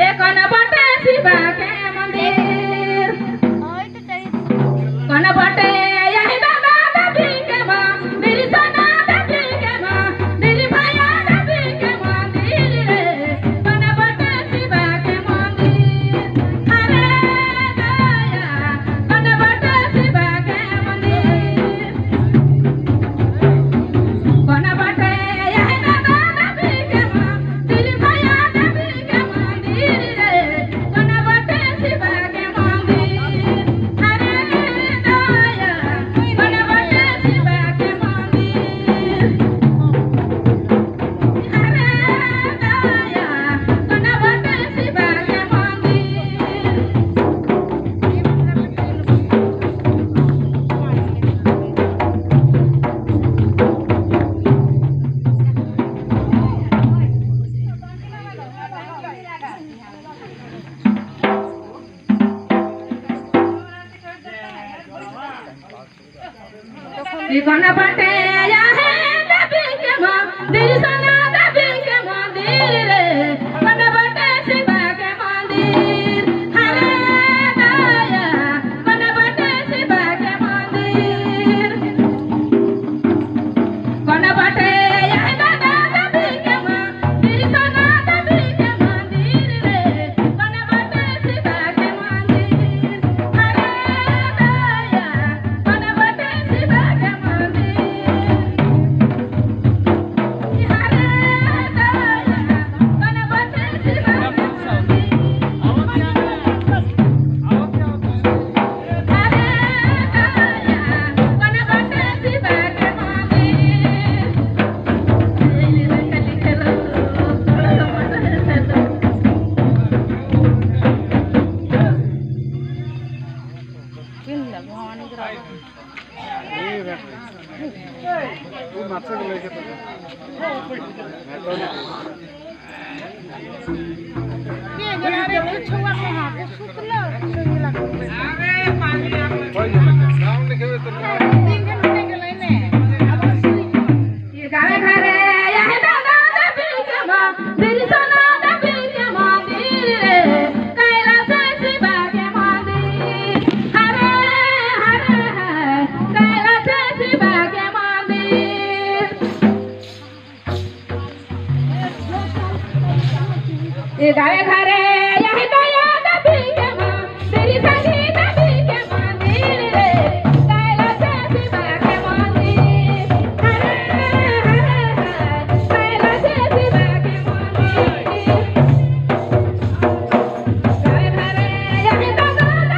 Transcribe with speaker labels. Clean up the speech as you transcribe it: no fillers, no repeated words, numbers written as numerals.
Speaker 1: एक बटे शिवा के मंदिर कौन बटे यही दादा देवी के मंदिर सोना देवी के मंदिर भैया देवी के मंदिर रे कौन बटे शिवा के मंदिर हरे दया कौन बटे शिवा के मंदिर कौन बटे यही दादा देवी के मंदिर भैया देवी के मंदिर रे कौन बटे शिवा के मंदिर हरे दया कौन बटे शिवा के मंदिर हरे दया कौन बटे शिवा के मंदिर कौन बटे यही देवी के मंदिर सोना देवी के मंदिर रे कौन बटे शिवा के मंदिर हरे दया कौन बटे शिवा के मंदिर कौन बटे यही दादा देवी के मंदिर सोना देवी के मंदिर रे कौन बटे शिवा के मंदिर हरे दया कौन बटे शिवा के मंदिर हरे दया कौन बटे शिवा के मंदिर हरे दया कौन बटे शिवा के गावे घरे यही दादा देवी के मंदिर सोना देवी के मंदिर रे कैलाश शिवा के मंदिर हरे हरे कैलाश शिवा के मंदिर गावे घरे यही